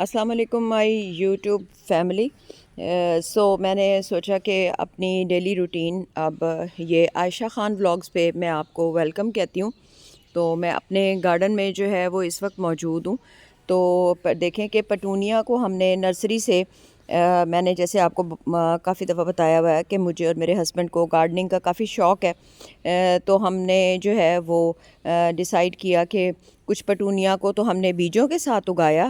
السلام علیکم مائی YouTube family. میں نے سوچا کہ اپنی ڈیلی روٹین اب یہ عائشہ خان ولاگز پہ میں آپ کو ویلکم کہتی ہوں. تو میں اپنے گارڈن میں جو ہے وہ اس وقت موجود ہوں. تو دیکھیں کہ پٹونیا کو ہم نے نرسری سے میں نے جیسے آپ کو کافی دفعہ بتایا ہوا ہے کہ مجھے اور میرے ہسبینڈ کو گارڈننگ کا کافی شوق ہے. تو ہم نے جو ہے وہ ڈیسائیڈ کیا کہ کچھ پٹونیا کو تو ہم نے بیجوں کے ساتھ اگایا.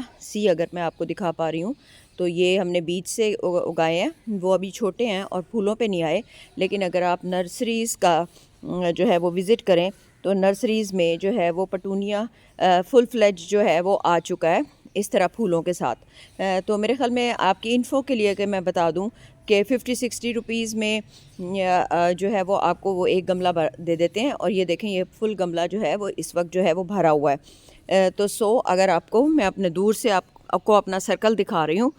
اگر میں آپ کو دکھا پا رہی ہوں تو یہ ہم نے بیج سے اگائے ہیں. وہ ابھی چھوٹے ہیں اور پھولوں پہ نہیں آئے، لیکن اگر آپ نرسریز کا جو ہے وہ وزٹ کریں تو نرسریز میں جو ہے وہ پٹونیا فل فلیج جو ہے وہ آ چکا ہے اس طرح پھولوں کے ساتھ. تو میرے خیال میں آپ کی انفو کے لیے کہ میں بتا دوں کہ 50-60 روپیز میں جو ہے وہ آپ کو وہ ایک گملہ دے دیتے ہیں. اور یہ دیکھیں یہ فل گملہ جو ہے وہ اس وقت جو ہے وہ بھرا ہوا ہے. تو اگر آپ کو میں اپنے دور سے آپ کو اپنا سرکل دکھا رہی ہوں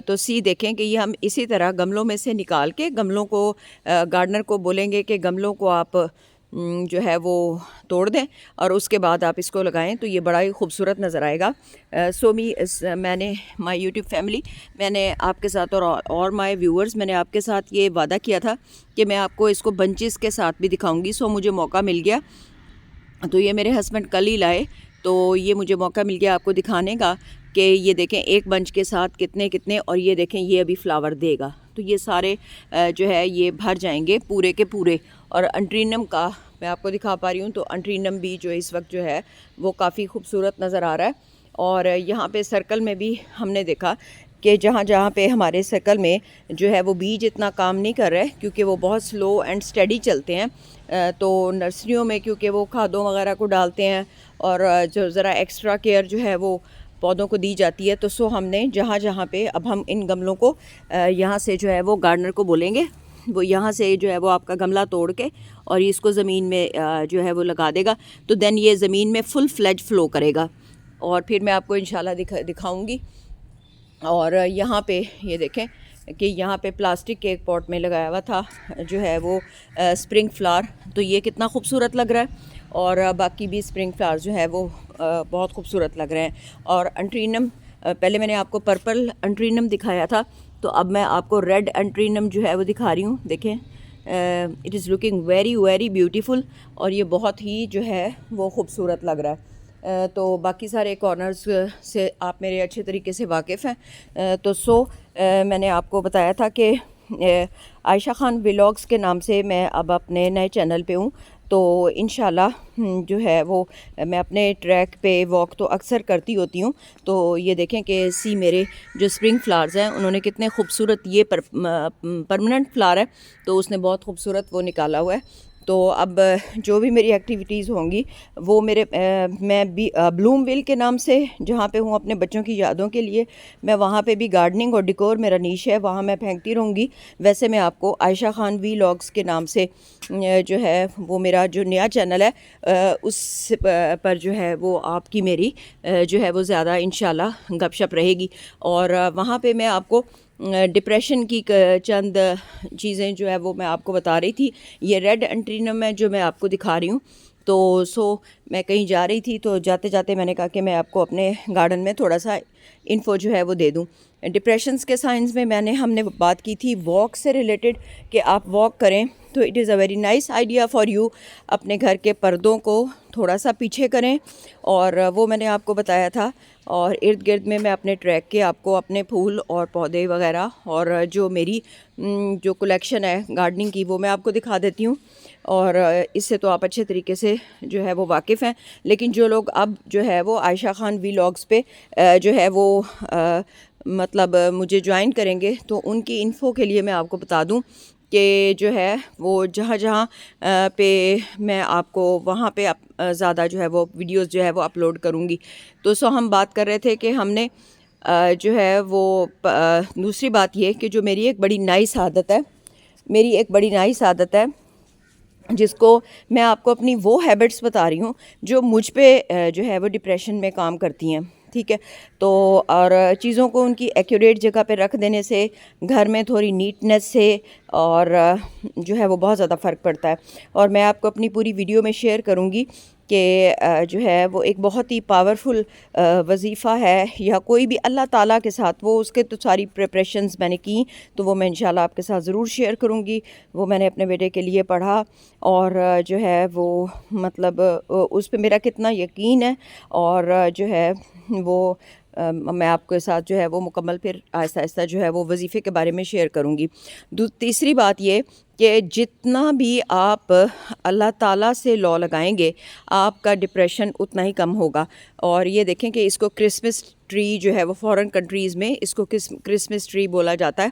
تو دیکھیں کہ یہ ہم اسی طرح گملوں میں سے نکال کے گملوں کو گارڈنر کو بولیں گے کہ گملوں کو آپ جو ہے وہ توڑ دیں اور اس کے بعد آپ اس کو لگائیں تو یہ بڑا ہی خوبصورت نظر آئے گا. میں نے مائی یوٹیوب فیملی میں نے آپ کے ساتھ اور مائی ویورز میں نے آپ کے ساتھ یہ وعدہ کیا تھا کہ میں آپ کو اس کو بنچز کے ساتھ بھی دکھاؤں گی. مجھے موقع مل گیا تو یہ میرے ہسبینڈ کل ہی لائے تو یہ مجھے موقع مل گیا آپ کو دکھانے کا کہ یہ دیکھیں ایک بنچ کے ساتھ کتنے اور یہ دیکھیں یہ ابھی فلاور دے گا. تو یہ سارے جو ہے یہ بھر جائیں گے پورے کے پورے. اور انٹرینم کا میں آپ کو دکھا پا رہی ہوں تو انٹرینم بھی جو اس وقت جو ہے وہ کافی خوبصورت نظر آ رہا ہے. اور یہاں پہ سرکل میں بھی ہم نے دیکھا کہ جہاں پہ ہمارے سرکل میں جو ہے وہ بیج اتنا کام نہیں کر رہے کیونکہ وہ بہت سلو اینڈ سٹیڈی چلتے ہیں. تو نرسریوں میں کیونکہ وہ کھادوں وغیرہ کو ڈالتے ہیں اور جو ذرا ایکسٹرا کیئر جو ہے وہ پودوں کو دی جاتی ہے. تو ہم نے جہاں پہ اب ہم ان گملوں کو یہاں سے جو ہے وہ گارڈنر کو بولیں گے وہ یہاں سے جو ہے وہ آپ کا گملہ توڑ کے اور اس کو زمین میں جو ہے وہ لگا دے گا. تو دین یہ زمین میں فل فلیج فلو کرے گا اور پھر میں آپ کو انشاءاللہ دکھاؤں گی. اور یہاں پہ یہ دیکھیں کہ یہاں پہ پلاسٹک کے ایک پاٹ میں لگایا ہوا تھا جو ہے وہ اسپرنگ فلاور. تو یہ کتنا خوبصورت لگ رہا ہے اور باقی بھی اسپرنگ فلاور جو ہے وہ بہت خوبصورت لگ رہے ہیں. اور انٹرینم پہلے میں نے آپ کو پرپل انٹرینم دکھایا تھا تو اب میں آپ کو ریڈ انٹرینم جو ہے وہ دکھا رہی ہوں. دیکھیں it is looking very very beautiful اور یہ بہت ہی جو ہے وہ خوبصورت لگ رہا ہے. تو باقی سارے کارنرز سے آپ میرے اچھے طریقے سے واقف ہیں. میں نے آپ کو بتایا تھا کہ عائشہ خان ولاگز کے نام سے میں اب اپنے نئے چینل پہ ہوں. تو انشاءاللہ جو ہے وہ میں اپنے ٹریک پہ واک تو اکثر کرتی ہوتی ہوں. تو یہ دیکھیں کہ میرے جو اسپرنگ فلاورز ہیں انہوں نے کتنے خوبصورت یہ پرماننٹ فلاور ہے تو اس نے بہت خوبصورت وہ نکالا ہوا ہے. تو اب جو بھی میری ایکٹیویٹیز ہوں گی وہ میں بھی بلوم ویل کے نام سے جہاں پہ ہوں اپنے بچوں کی یادوں کے لیے میں وہاں پہ بھی گارڈننگ اور ڈیکور میرا نیش ہے وہاں میں پھینکتی رہوں گی. ویسے میں آپ کو عائشہ خان ولاگز کے نام سے جو ہے وہ میرا جو نیا چینل ہے اس پر جو ہے وہ آپ کی میری جو ہے وہ زیادہ انشاءاللہ گپ شپ رہے گی. اور وہاں پہ میں آپ کو ڈپریشن کی چند چیزیں جو ہے وہ میں آپ کو بتا رہی تھی. یہ ریڈ انٹرینم ہے جو میں آپ کو دکھا رہی ہوں. تو میں کہیں جا رہی تھی تو جاتے جاتے میں نے کہا کہ میں آپ کو اپنے گارڈن میں تھوڑا سا انفو جو ہے وہ دے دوں. ڈپریشنز کے سائنس میں ہم نے بات کی تھی واک سے ریلیٹڈ کہ آپ واک کریں تو it is a very nice idea for you. اپنے گھر کے پردوں کو تھوڑا سا پیچھے کریں اور وہ میں نے آپ کو بتایا تھا. اور ارد گرد میں اپنے ٹریک کے آپ کو اپنے پھول اور پودے وغیرہ اور جو میری جو کلیکشن ہے گارڈننگ کی وہ میں آپ کو دکھا دیتی ہوں. اور اس سے تو آپ اچھے طریقے سے جو ہے وہ واقف ہیں. لیکن جو لوگ اب جو ہے وہ عائشہ خان ولاگز پہ جو ہے وہ مطلب مجھے جوائن کریں گے تو ان کی انفو کے لیے میں آپ کو بتا دوں کہ جو ہے وہ جہاں پہ میں آپ کو وہاں پہ زیادہ جو ہے وہ ویڈیوز جو ہے وہ اپلوڈ کروں گی. تو ہم بات کر رہے تھے کہ ہم نے جو ہے وہ دوسری بات یہ کہ جو میری ایک بڑی نائس عادت ہے جس کو میں آپ کو اپنی وہ ہیبٹس بتا رہی ہوں جو مجھ پہ جو ہے وہ ڈپریشن میں کام کرتی ہیں. ٹھیک ہے. تو اور چیزوں کو ان کی ایکوریٹ جگہ پہ رکھ دینے سے گھر میں تھوڑی نیٹنس سے اور جو ہے وہ بہت زیادہ فرق پڑتا ہے. اور میں آپ کو اپنی پوری ویڈیو میں شیئر کروں گی کہ جو ہے وہ ایک بہت ہی پاورفل وظیفہ ہے، یا کوئی بھی اللہ تعالیٰ کے ساتھ، وہ اس کے تو ساری پریپریشنز میں نے کی، تو وہ میں انشاءاللہ آپ کے ساتھ ضرور شیئر کروں گی. وہ میں نے اپنے بیٹے کے لیے پڑھا، اور جو ہے وہ مطلب اس پہ میرا کتنا یقین ہے، اور جو ہے وہ میں آپ کے ساتھ جو ہے وہ مکمل پھر آہستہ آہستہ جو ہے وہ وظیفے کے بارے میں شیئر کروں گی. تیسری بات یہ کہ جتنا بھی آپ اللہ تعالیٰ سے لاء لگائیں گے، آپ کا ڈپریشن اتنا ہی کم ہوگا. اور یہ دیکھیں کہ اس کو کرسمس ٹری جو ہے وہ فارن کنٹریز میں اس کو کرسمس ٹری بولا جاتا ہے،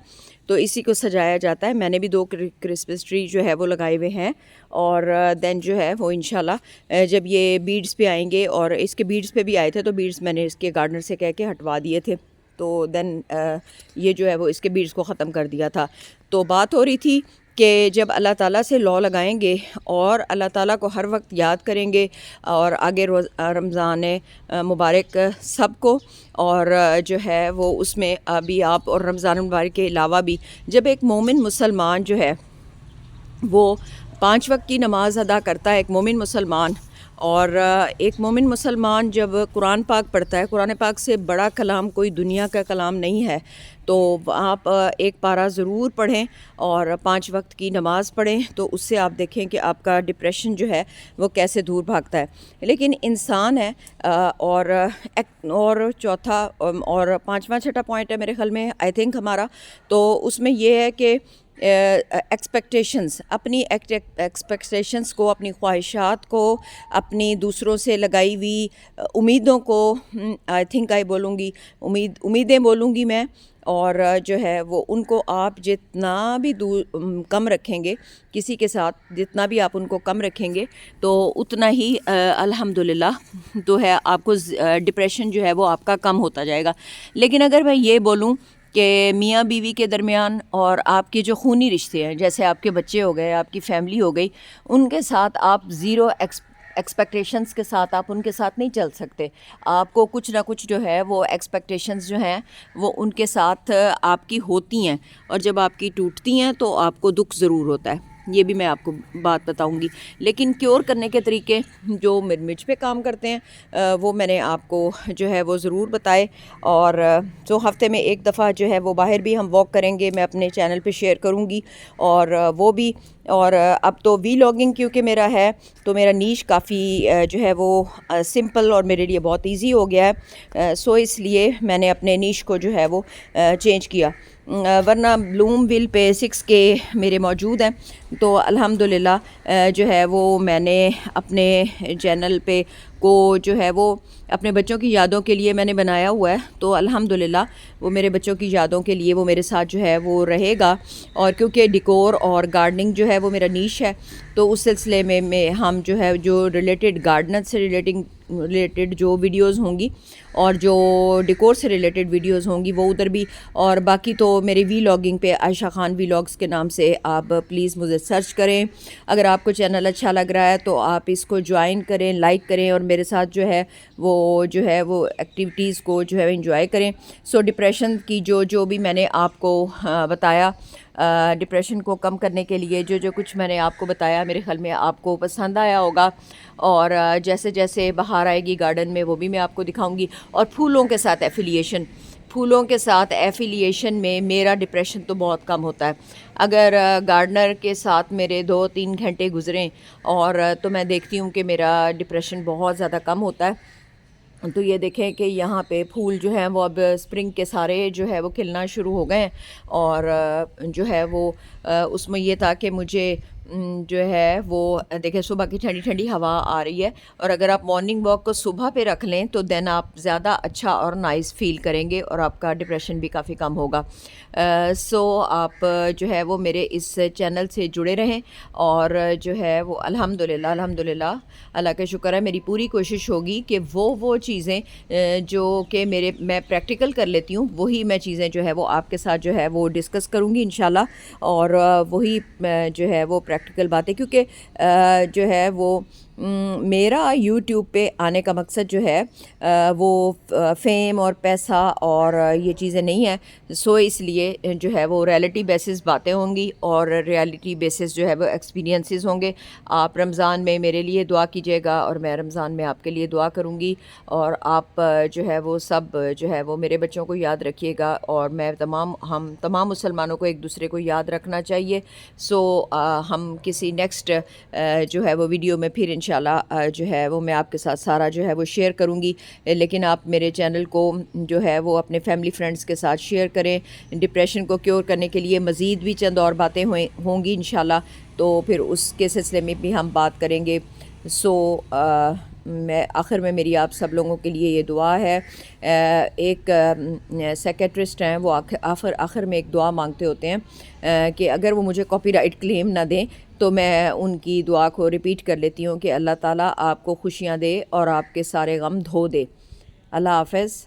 تو اسی کو سجایا جاتا ہے. میں نے بھی 2 کرسمس ٹری جو ہے وہ لگائے ہوئے ہیں، اور دین جو ہے وہ انشاءاللہ جب یہ بیڈز پہ آئیں گے، اور اس کے بیڈز پہ بھی آئے تھے، تو بیڈز میں نے اس کے گارڈنر سے کہہ کے ہٹوا دیے تھے، تو دین یہ جو ہے وہ اس کے بیڈز کو ختم کر دیا تھا. تو بات ہو رہی تھی کہ جب اللہ تعالیٰ سے لاء لگائیں گے اور اللہ تعالیٰ کو ہر وقت یاد کریں گے، اور آگے رمضان مبارک سب کو، اور جو ہے وہ اس میں ابھی آپ، اور رمضان مبارک کے علاوہ بھی جب ایک مومن مسلمان جو ہے وہ 5 وقت کی نماز ادا کرتا ہے، ایک مومن مسلمان، اور ایک مومن مسلمان جب قرآن پاک پڑھتا ہے، قرآن پاک سے بڑا کلام کوئی دنیا کا کلام نہیں ہے، تو آپ ایک پارہ ضرور پڑھیں اور 5 وقت کی نماز پڑھیں، تو اس سے آپ دیکھیں کہ آپ کا ڈپریشن جو ہے وہ کیسے دور بھاگتا ہے. لیکن انسان ہے، اور چوتھا اور پانچواں چھٹا پوائنٹ ہے میرے خیال میں آئی تھنک ہمارا، تو اس میں یہ ہے کہ ایکسپیکٹیشنز، اپنی ایکسپیکٹیشنز کو، اپنی خواہشات کو، اپنی دوسروں سے لگائی ہوئی امیدوں کو، آئی تھنک بولوں گی امیدیں بولوں گی میں، اور جو ہے وہ ان کو آپ جتنا بھی کم رکھیں گے، کسی کے ساتھ جتنا بھی آپ ان کو کم رکھیں گے، تو اتنا ہی الحمدللہ تو ہے آپ کو ڈپریشن جو ہے وہ آپ کا کم ہوتا جائے گا. لیکن اگر میں یہ بولوں کہ میاں بیوی کے درمیان اور آپ کے جو خونی رشتے ہیں، جیسے آپ کے بچے ہو گئے، آپ کی فیملی ہو گئی، ان کے ساتھ آپ زیرو ایکسپیکٹیشنز کے ساتھ آپ ان کے ساتھ نہیں چل سکتے. آپ کو کچھ نہ کچھ جو ہے وہ ایکسپیکٹیشنز جو ہیں وہ ان کے ساتھ آپ کی ہوتی ہیں، اور جب آپ کی ٹوٹتی ہیں تو آپ کو دکھ ضرور ہوتا ہے. یہ بھی میں آپ کو بات بتاؤں گی. لیکن کیور کرنے کے طریقے جو مجھ پہ کام کرتے ہیں وہ میں نے آپ کو جو ہے وہ ضرور بتائے. اور تو ہفتے میں ایک دفعہ جو ہے وہ باہر بھی ہم واک کریں گے، میں اپنے چینل پہ شیئر کروں گی. اور وہ بھی، اور اب تو وی لاگنگ کیونکہ میرا ہے، تو میرا نیش کافی جو ہے وہ سمپل اور میرے لیے بہت ایزی ہو گیا ہے، سو اس لیے میں نے اپنے نیش کو جو ہے وہ چینج کیا. ورنہ بلوم ول پہ 6K میرے موجود ہیں، تو الحمدللہ جو ہے وہ میں نے اپنے چینل پہ کو جو ہے وہ اپنے بچوں کی یادوں کے لیے میں نے بنایا ہوا ہے. تو الحمدللہ وہ میرے بچوں کی یادوں کے لیے وہ میرے ساتھ جو ہے وہ رہے گا. اور کیونکہ ڈیکور اور گارڈننگ جو ہے وہ میرا نیش ہے، تو اس سلسلے میں ہم جو ہے جو ریلیٹڈ گارڈنر سے ریلیٹڈ جو ویڈیوز ہوں گی، اور جو ڈیکور سے ریلیٹڈ ویڈیوز ہوں گی وہ ادھر بھی. اور باقی تو میرے وی لاگنگ پہ عائشہ خان وی لاگس کے نام سے آپ پلیز مجھے سرچ کریں. اگر آپ کو چینل اچھا لگ رہا ہے تو آپ اس کو جوائن کریں، لائک کریں، اور میرے ساتھ جو ہے وہ ایکٹیویٹیز کو جو ہے انجوائے کریں. سو ڈپریشن کی جو بھی میں نے آپ کو بتایا، ڈپریشن کو کم کرنے کے لیے جو کچھ میں نے آپ کو بتایا، میرے خیال میں آپ کو پسند آیا ہوگا. اور جیسے جیسے بہار آئے گی گارڈن میں وہ بھی میں آپ کو دکھاؤں گی. اور پھولوں کے ساتھ ایفیلیشن میں میرا ڈپریشن تو بہت کم ہوتا ہے. اگر گارڈنر کے ساتھ میرے 2-3 گھنٹے گزریں اور تو میں دیکھتی ہوں کہ میرا ڈپریشن بہت زیادہ کم ہوتا ہے. تو یہ دیکھیں کہ یہاں پہ پھول جو ہیں وہ اب سپرنگ کے سارے جو ہے وہ کھلنا شروع ہو گئے ہیں. اور جو ہے وہ اس میں یہ تھا کہ مجھے جو ہے وہ دیکھیں صبح کی ٹھنڈی ٹھنڈی ہوا آ رہی ہے، اور اگر آپ مارننگ واک کو صبح پہ رکھ لیں تو دین آپ زیادہ اچھا اور نائس فیل کریں گے، اور آپ کا ڈپریشن بھی کافی کم ہوگا. سو آپ جو ہے وہ میرے اس چینل سے جڑے رہیں. اور جو ہے وہ الحمدللہ اللہ کا شکر ہے، میری پوری کوشش ہوگی کہ وہ چیزیں جو کہ میں پریکٹیکل کر لیتی ہوں، وہی میں چیزیں جو ہے وہ آپ کے ساتھ جو ہے وہ ڈسکس کروں گی انشاءاللہ. اور وہی جو ہے وہ پریکٹیکل باتیں، کیونکہ جو ہے وہ میرا یوٹیوب پہ آنے کا مقصد جو ہے وہ فیم اور پیسہ اور یہ چیزیں نہیں ہیں. سو اس لیے جو ہے وہ ریئلٹی بیسس باتیں ہوں گی اور ریئلٹی بیسس جو ہے وہ ایکسپیرینسز ہوں گے. آپ رمضان میں میرے لیے دعا کیجیے گا اور میں رمضان میں آپ کے لیے دعا کروں گی. اور آپ جو ہے وہ سب جو ہے وہ میرے بچوں کو یاد رکھیے گا اور ہم تمام مسلمانوں کو ایک دوسرے کو یاد رکھنا چاہیے. سو ہم کسی نیکسٹ جو ہے وہ ویڈیو میں پھر انشاءاللہ جو ہے وہ میں آپ کے ساتھ سارا جو ہے وہ شیئر کروں گی. لیکن آپ میرے چینل کو جو ہے وہ اپنے فیملی فرینڈس کے ساتھ شیئر کریں. ڈپریشن کو کیور کرنے کے لیے مزید بھی چند اور باتیں ہوں گی انشاءاللہ, تو پھر اس کے سلسلے میں بھی ہم بات کریں گے. سو میں آخر میں میری آپ سب لوگوں کے لیے یہ دعا ہے. ایک سیکیٹرسٹ ہیں, وہ آخر میں ایک دعا مانگتے ہوتے ہیں کہ اگر وہ مجھے کاپی رائٹ کلیم نہ دیں تو میں ان کی دعا کو ریپیٹ کر لیتی ہوں کہ اللہ تعالیٰ آپ کو خوشیاں دے اور آپ کے سارے غم دھو دے. اللہ حافظ.